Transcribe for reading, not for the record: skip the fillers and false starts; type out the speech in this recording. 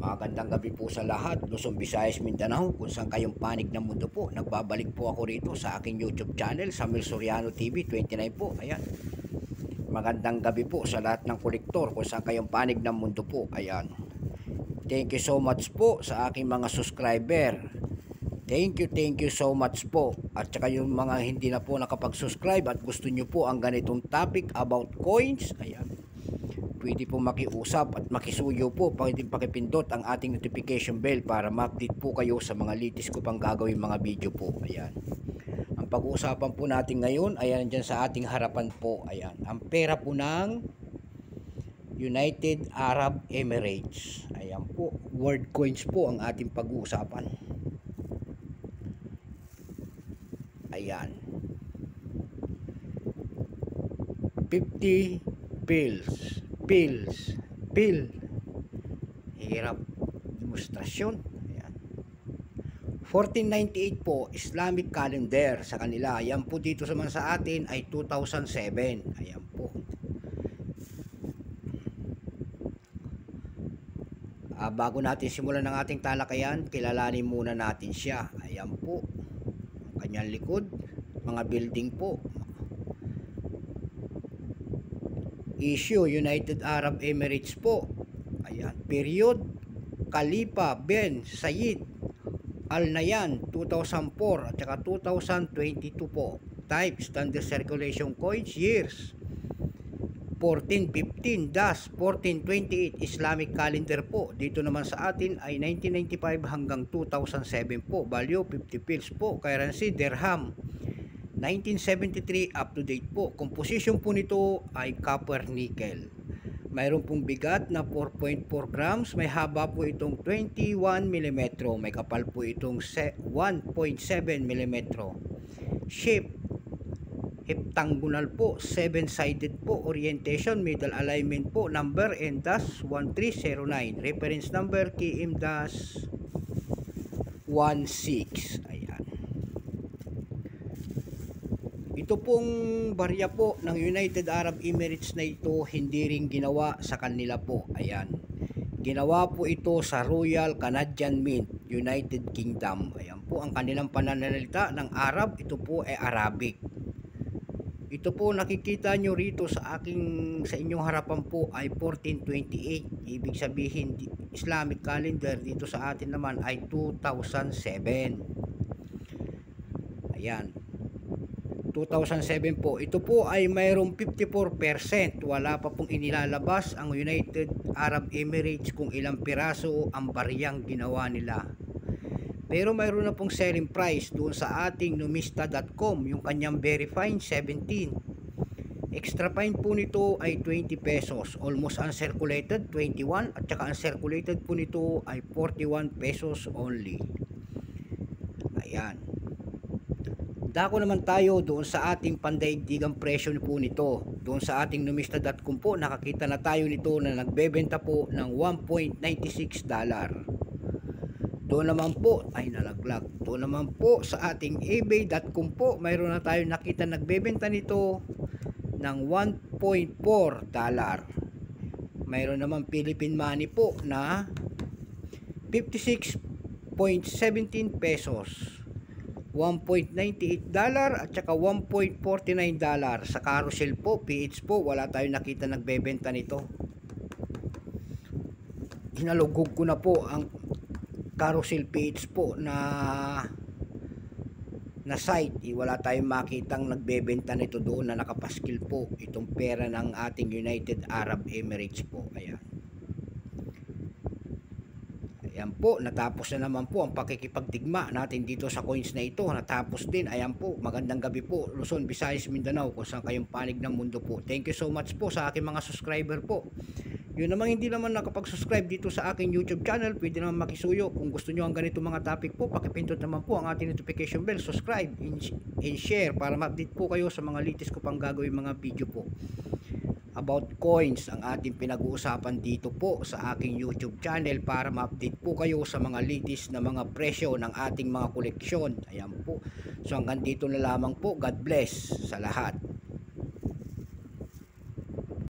Magandang gabi po sa lahat, Luzon, Visayas, Mindanao, kung saan kayong panig ng mundo po. Nagbabalik po ako rito sa aking YouTube channel, Samuel Soriano TV 29 po. Ayan. Magandang gabi po sa lahat ng kolektor kung saan kayong panig ng mundo po. Ayan. Thank you so much po sa aking mga subscriber. Thank you so much po. At saka yung mga hindi na po nakapag-subscribe at gusto nyo po ang ganitong topic about coins. Ayan. Pwede po makiusap at makisuyo po, pwede pakipindot ang ating notification bell para ma-update po kayo sa mga latest ko pang gagawin mga video po. Ayan. Ang pag-uusapan po natin ngayon, ayan dyan sa ating harapan po, ayan. Ang pera po ng United Arab Emirates. Ayan po, world coins po ang ating pag-uusapan. Ayan. 50 bill. Hirap demonstrasyon. Ayan. 1498 po, Islamic calendar sa kanila. Ayan po dito sa atin ay 2007. Ayan po. Bago natin simulan ng ating talakayan, kilalanin muna natin siya. Ayan po. Ang kanyang likod, mga building po. Issue, United Arab Emirates po. Ayan. Period, Khalifa bin Zayed Al Nahyan 2004 at saka 2022 po. Type, standard circulation coins, years 1415-1428 Islamic calendar po. Dito naman sa atin ay 1995 hanggang 2007 po. Value 50 pills po. Currency dirham 1973 up to date po. Composition po nito ay copper nickel. Mayroon pong bigat na 4.4 grams. May haba po itong 21 mm. May kapal po itong 1.7 mm. Shape heptagonal po. 7-sided po. Orientation middle alignment po. Number N-1309. Reference number KM-16. Ito pong barya po ng United Arab Emirates na ito, hindi rin ginawa sa kanila po. Ayan. Ginawa po ito sa Royal Canadian Mint, United Kingdom. Ayan po ang kanilang pananalita ng Arab. Ito po ay Arabic. Ito po nakikita nyo rito sa inyong harapan po ay 1428. Ibig sabihin Islamic calendar dito sa atin naman ay 2007. Ayan. 2007 po. Ito po ay mayroong 54%. Wala pa pong inilalabas ang United Arab Emirates kung ilang piraso ang bariyang ginawa nila. Pero mayroon na pong selling price doon sa ating numista.com. Yung kanyang very fine 17. Extra fine po nito ay 20 pesos. Almost uncirculated 21 at saka uncirculated po nito ay 41 pesos only. Ayan. Dako naman tayo doon sa ating pandaigdigang presyo po nito. Doon sa ating numista.com po, nakakita na tayo nito na nagbebenta po ng $1.96. Doon naman po, ay nalaglag. Doon naman po sa ating ebay.com po, mayroon na tayo nakita nagbebenta nito ng $1.4. Mayroon naman Philippine money po na 56.17 pesos. $1.98 at saka $1.49 sa carousel po, PH po, wala tayong nakita nagbebenta nito. Hinalugog ko na po ang carousel PH po na site. Wala tayong makitang nagbebenta nito doon na nakapaskil po itong pera ng ating United Arab Emirates po. Ayan. Ayan po, natapos na naman po ang pakikipagdigma natin dito sa coins na ito. Natapos din. Ayan po, magandang gabi po, Luzon, Visayas, Mindanao, kung saan kayong panig ng mundo po. Thank you so much po sa aking mga subscriber po. Yun naman hindi naman nakapag-subscribe dito sa aking YouTube channel, pwede naman makisuyo. Kung gusto nyo ang ganito mga topic po, pakipindot naman po ang ating notification bell, subscribe and share para ma-update po kayo sa mga latest ko pang gagawin mga video po. About coins ang ating pinag-uusapan dito po sa aking YouTube channel para ma-update po kayo sa mga latest na mga presyo ng ating mga koleksyon. Ayan po. So hanggang dito na lamang po. God bless sa lahat.